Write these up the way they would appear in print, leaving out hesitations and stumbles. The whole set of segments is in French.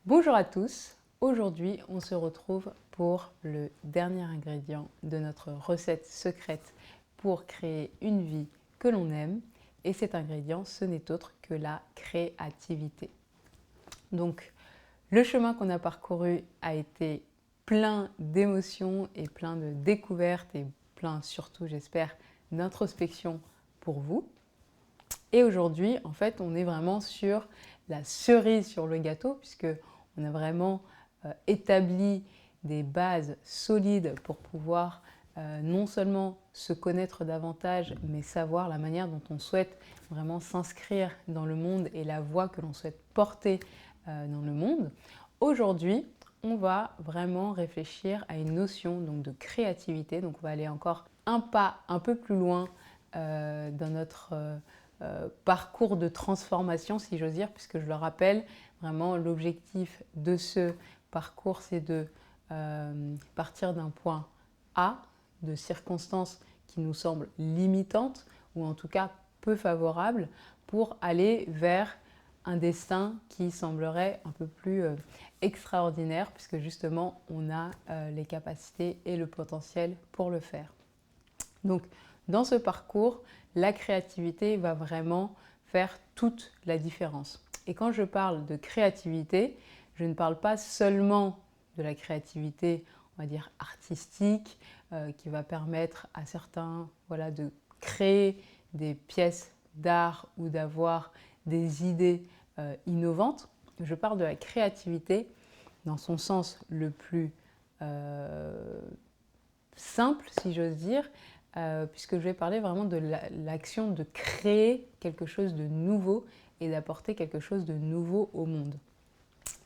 Bonjour à tous, aujourd'hui on se retrouve pour le dernier ingrédient de notre recette secrète pour créer une vie que l'on aime et cet ingrédient ce n'est autre que la créativité. Donc le chemin qu'on a parcouru a été plein d'émotions et plein de découvertes et plein surtout j'espère d'introspection pour vous. Et aujourd'hui, en fait, on est vraiment sur la cerise sur le gâteau, puisque on a vraiment établi des bases solides pour pouvoir non seulement se connaître davantage, mais savoir la manière dont on souhaite vraiment s'inscrire dans le monde et la voie que l'on souhaite porter dans le monde. Aujourd'hui, on va vraiment réfléchir à une notion donc, de créativité. Donc on va aller encore un pas un peu plus loin dans notre parcours de transformation, si j'ose dire, puisque je le rappelle, vraiment l'objectif de ce parcours, c'est de partir d'un point A, de circonstances qui nous semblent limitantes, ou en tout cas peu favorables, pour aller vers un destin qui semblerait un peu plus extraordinaire, puisque justement on a les capacités et le potentiel pour le faire. Donc, dans ce parcours, la créativité va vraiment faire toute la différence. Et quand je parle de créativité, je ne parle pas seulement de la créativité, on va dire artistique, qui va permettre à certains de créer des pièces d'art ou d'avoir des idées innovantes. Je parle de la créativité dans son sens le plus simple, si j'ose dire, puisque je vais parler vraiment de l'action de créer quelque chose de nouveau et d'apporter quelque chose de nouveau au monde.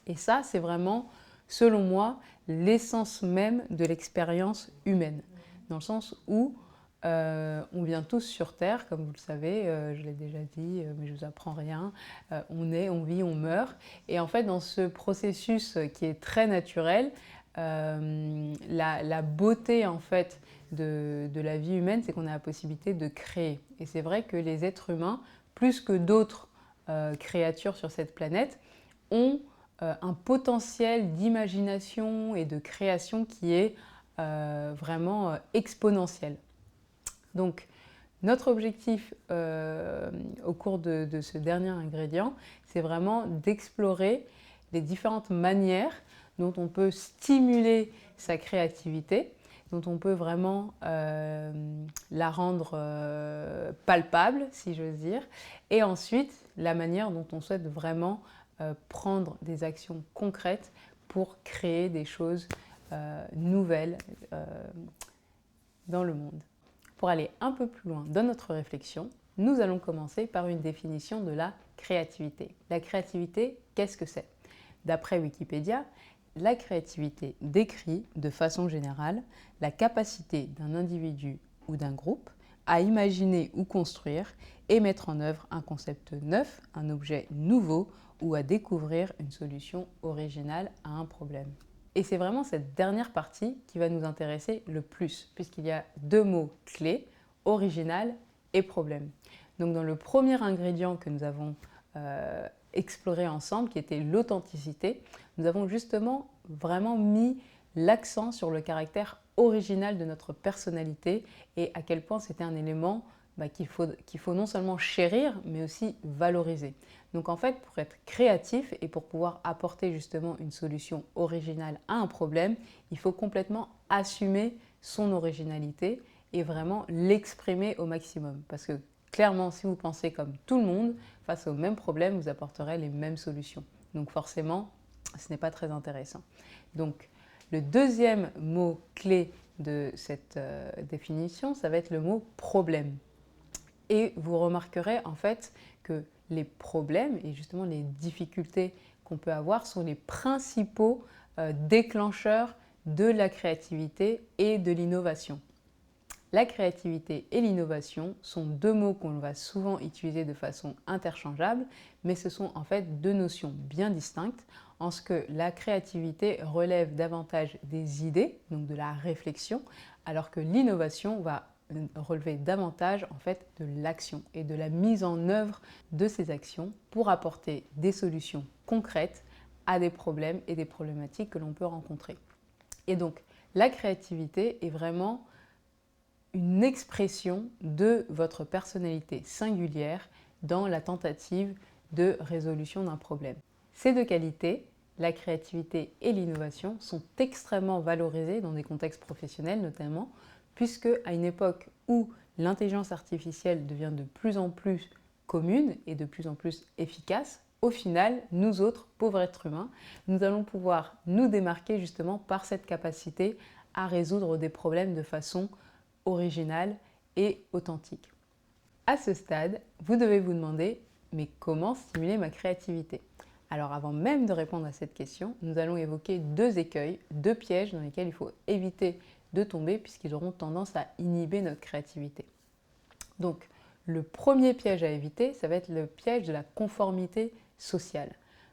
Et ça, c'est vraiment, selon moi, l'essence même de l'expérience humaine, dans le sens où on vient tous sur Terre, comme vous le savez, je l'ai déjà dit, mais je ne vous apprends rien, on est, on vit, on meurt. Et en fait, dans ce processus qui est très naturel, la beauté en fait de la vie humaine, c'est qu'on a la possibilité de créer. Et c'est vrai que les êtres humains, plus que d'autres créatures sur cette planète, ont un potentiel d'imagination et de création qui est vraiment exponentiel. Donc, notre objectif au cours de ce dernier ingrédient, c'est vraiment d'explorer les différentes manières dont on peut stimuler sa créativité, dont on peut vraiment la rendre palpable, si j'ose dire, et ensuite la manière dont on souhaite vraiment prendre des actions concrètes pour créer des choses nouvelles dans le monde. Pour aller un peu plus loin dans notre réflexion, nous allons commencer par une définition de la créativité. La créativité, qu'est-ce que c'est? D'après Wikipédia, la créativité décrit de façon générale la capacité d'un individu ou d'un groupe à imaginer ou construire et mettre en œuvre un concept neuf, un objet nouveau ou à découvrir une solution originale à un problème. Et c'est vraiment cette dernière partie qui va nous intéresser le plus, puisqu'il y a deux mots clés, original et problème. Donc dans le premier ingrédient que nous avons exploré ensemble, qui était l'authenticité, nous avons justement vraiment mis l'accent sur le caractère original de notre personnalité et à quel point c'était un élément qu'il faut non seulement chérir, mais aussi valoriser. Donc en fait, pour être créatif et pour pouvoir apporter justement une solution originale à un problème, il faut complètement assumer son originalité et vraiment l'exprimer au maximum. Parce que clairement, si vous pensez comme tout le monde, face au même problème, vous apporterez les mêmes solutions. Donc forcément, ce n'est pas très intéressant. Donc le deuxième mot clé de cette définition, ça va être le mot problème. Et vous remarquerez en fait que les problèmes et justement les difficultés qu'on peut avoir sont les principaux déclencheurs de la créativité et de l'innovation. La créativité et l'innovation sont deux mots qu'on va souvent utiliser de façon interchangeable, mais ce sont en fait deux notions bien distinctes en ce que la créativité relève davantage des idées, donc de la réflexion, alors que l'innovation va relever davantage en fait de l'action et de la mise en œuvre de ces actions pour apporter des solutions concrètes à des problèmes et des problématiques que l'on peut rencontrer. Et donc, la créativité est vraiment une expression de votre personnalité singulière dans la tentative de résolution d'un problème. Ces deux qualités, la créativité et l'innovation, sont extrêmement valorisées dans des contextes professionnels notamment, puisque à une époque où l'intelligence artificielle devient de plus en plus commune et de plus en plus efficace, au final, nous autres, pauvres êtres humains, nous allons pouvoir nous démarquer justement par cette capacité à résoudre des problèmes de façon originale et authentique. À ce stade, vous devez vous demander, mais comment stimuler ma créativité? Alors avant même de répondre à cette question, nous allons évoquer deux écueils, deux pièges dans lesquels il faut éviter de tomber puisqu'ils auront tendance à inhiber notre créativité. Donc, le premier piège à éviter, ça va être le piège de la conformité sociale.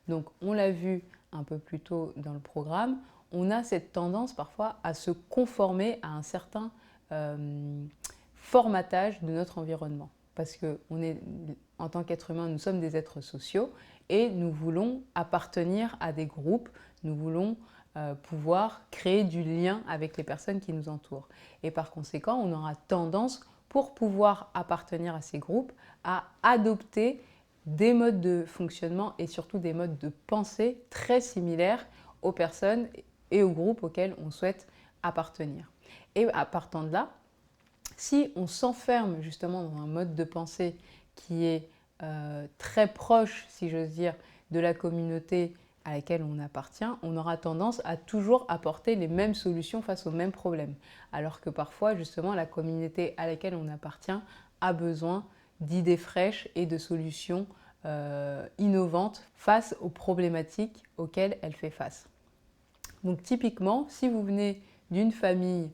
Donc, on l'a vu un peu plus tôt dans le programme, on a cette tendance parfois à se conformer à un certain formatage de notre environnement. Parce que en tant qu'être humain, nous sommes des êtres sociaux et nous voulons appartenir à des groupes, nous voulons pouvoir créer du lien avec les personnes qui nous entourent. Et par conséquent, on aura tendance, pour pouvoir appartenir à ces groupes, à adopter des modes de fonctionnement et surtout des modes de pensée très similaires aux personnes et aux groupes auxquels on souhaite appartenir. Et à partant de là, si on s'enferme justement dans un mode de pensée qui est très proche, si j'ose dire, de la communauté à laquelle on appartient, on aura tendance à toujours apporter les mêmes solutions face aux mêmes problèmes. Alors que parfois, justement, la communauté à laquelle on appartient a besoin d'idées fraîches et de solutions innovantes face aux problématiques auxquelles elle fait face. Donc typiquement, si vous venez d'une famille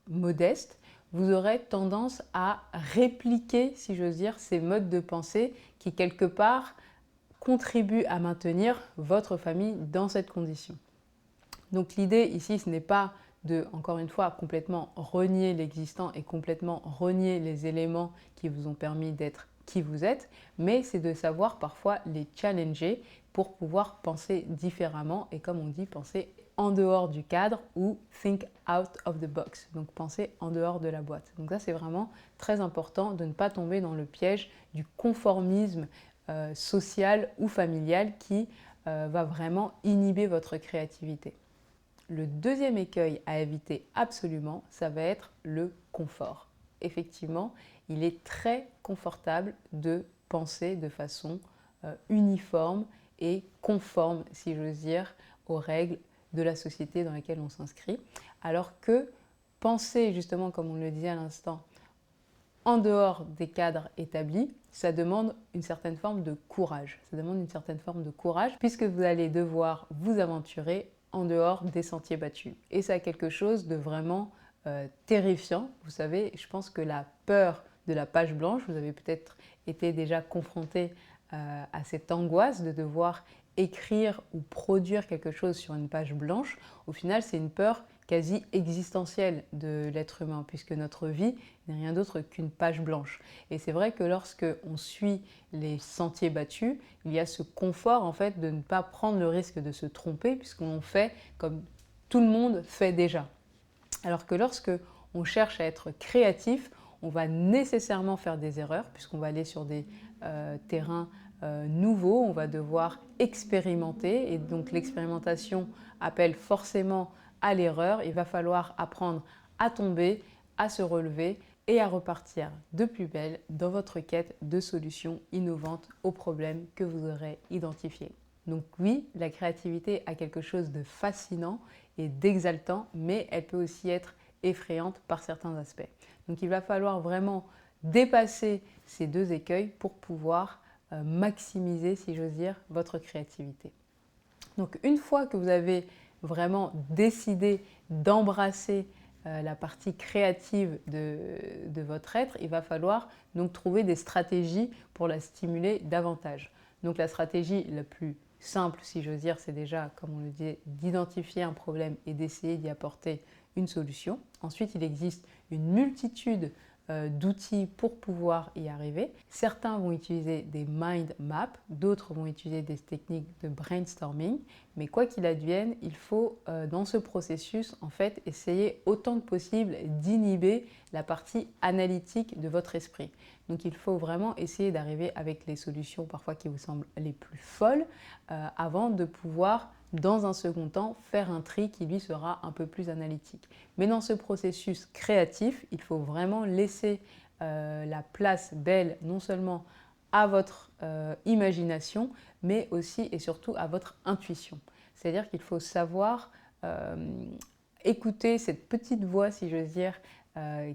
modeste, vous aurez tendance à répliquer, si j'ose dire, ces modes de pensée qui, quelque part, contribuent à maintenir votre famille dans cette condition. Donc l'idée ici, ce n'est pas de, encore une fois, complètement renier l'existant et complètement renier les éléments qui vous ont permis d'être qui vous êtes, mais c'est de savoir parfois les challenger pour pouvoir penser différemment et, comme on dit, penser en dehors du cadre ou think out of the box, donc penser en dehors de la boîte. Donc ça, c'est vraiment très important de ne pas tomber dans le piège du conformisme social ou familial qui va vraiment inhiber votre créativité. Le deuxième écueil à éviter absolument, ça va être le confort. Effectivement, il est très confortable de penser de façon uniforme et conforme, si j'ose dire, aux règles de la société dans laquelle on s'inscrit, alors que penser, justement, comme on le disait à l'instant, en dehors des cadres établis, ça demande une certaine forme de courage. Ça demande une certaine forme de courage puisque vous allez devoir vous aventurer en dehors des sentiers battus. Et ça a quelque chose de vraiment terrifiant. Vous savez, je pense que la peur de la page blanche, vous avez peut-être été déjà confronté à cette angoisse de devoir écrire ou produire quelque chose sur une page blanche. Au final, c'est une peur quasi existentielle de l'être humain, puisque notre vie n'est rien d'autre qu'une page blanche. Et c'est vrai que lorsque on suit les sentiers battus, il y a ce confort en fait de ne pas prendre le risque de se tromper, puisqu'on fait comme tout le monde fait déjà. Alors que lorsque on cherche à être créatif, on va nécessairement faire des erreurs, puisqu'on va aller sur des terrains nouveaux, on va devoir expérimenter, et donc l'expérimentation appelle forcément à l'erreur. Il va falloir apprendre à tomber, à se relever et à repartir de plus belle dans votre quête de solutions innovantes aux problèmes que vous aurez identifiés. Donc oui, la créativité a quelque chose de fascinant et d'exaltant, mais elle peut aussi être effrayante par certains aspects. Donc il va falloir vraiment dépasser ces deux écueils pour pouvoir maximiser, si j'ose dire, votre créativité. Donc une fois que vous avez vraiment décidé d'embrasser la partie créative de votre être, il va falloir donc trouver des stratégies pour la stimuler davantage. Donc la stratégie la plus simple, si j'ose dire, c'est déjà, comme on le dit, d'identifier un problème et d'essayer d'y apporter une solution. Ensuite, il existe une multitude d'outils pour pouvoir y arriver. Certains vont utiliser des mind maps, d'autres vont utiliser des techniques de brainstorming, mais quoi qu'il advienne, il faut dans ce processus en fait essayer autant que possible d'inhiber la partie analytique de votre esprit. Donc il faut vraiment essayer d'arriver avec les solutions parfois qui vous semblent les plus folles avant de pouvoir dans un second temps, faire un tri qui lui sera un peu plus analytique. Mais dans ce processus créatif, il faut vraiment laisser la place belle non seulement à votre imagination, mais aussi et surtout à votre intuition. C'est-à-dire qu'il faut savoir écouter cette petite voix, si j'ose dire,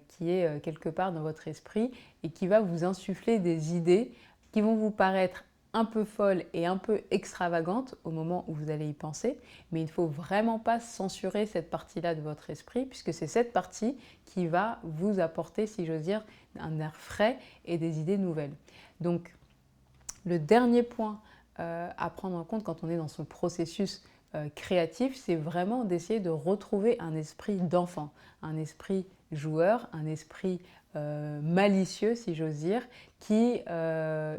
qui est quelque part dans votre esprit et qui va vous insuffler des idées qui vont vous paraître un peu folle et un peu extravagante au moment où vous allez y penser, mais il ne faut vraiment pas censurer cette partie-là de votre esprit, puisque c'est cette partie qui va vous apporter, si j'ose dire, un air frais et des idées nouvelles. Donc, le dernier point à prendre en compte quand on est dans ce processus créatif, c'est vraiment d'essayer de retrouver un esprit d'enfant, un esprit joueur, un esprit malicieux, si j'ose dire, qui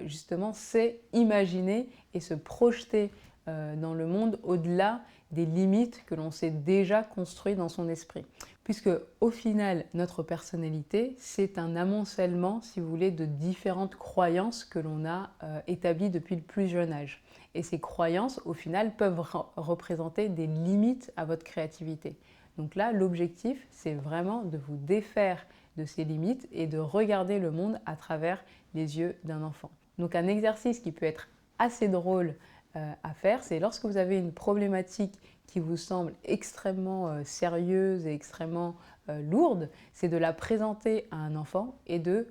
justement sait imaginer et se projeter dans le monde au-delà des limites que l'on s'est déjà construites dans son esprit. Puisque au final, notre personnalité, c'est un amoncellement, si vous voulez, de différentes croyances que l'on a établies depuis le plus jeune âge. Et ces croyances, au final, peuvent représenter des limites à votre créativité. Donc là, l'objectif, c'est vraiment de vous défaire de ces limites et de regarder le monde à travers les yeux d'un enfant. Donc un exercice qui peut être assez drôle à faire, c'est lorsque vous avez une problématique qui vous semble extrêmement sérieuse et extrêmement lourde, c'est de la présenter à un enfant et de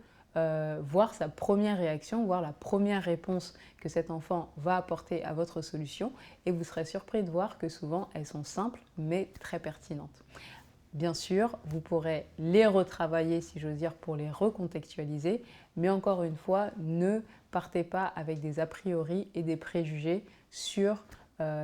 voir sa première réaction, voir la première réponse que cet enfant va apporter à votre solution, et vous serez surpris de voir que souvent elles sont simples mais très pertinentes. Bien sûr, vous pourrez les retravailler, si j'ose dire, pour les recontextualiser, mais encore une fois, ne partez pas avec des a priori et des préjugés sur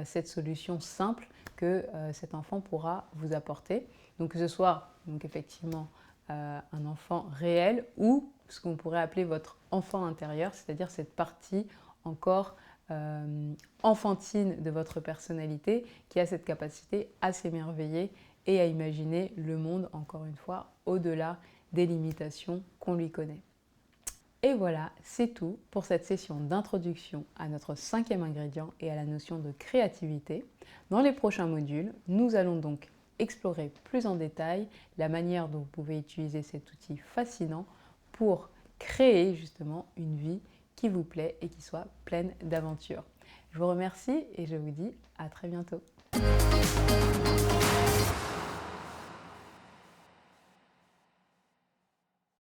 cette solution simple que cet enfant pourra vous apporter. Donc que ce soit effectivement un enfant réel ou ce qu'on pourrait appeler votre enfant intérieur, c'est-à-dire cette partie encore enfantine de votre personnalité qui a cette capacité à s'émerveiller et à imaginer le monde, encore une fois, au-delà des limitations qu'on lui connaît. Et voilà, c'est tout pour cette session d'introduction à notre 5e ingrédient et à la notion de créativité. Dans les prochains modules, nous allons donc explorer plus en détail la manière dont vous pouvez utiliser cet outil fascinant pour créer justement une vie qui vous plaît et qui soit pleine d'aventures. Je vous remercie et je vous dis à très bientôt.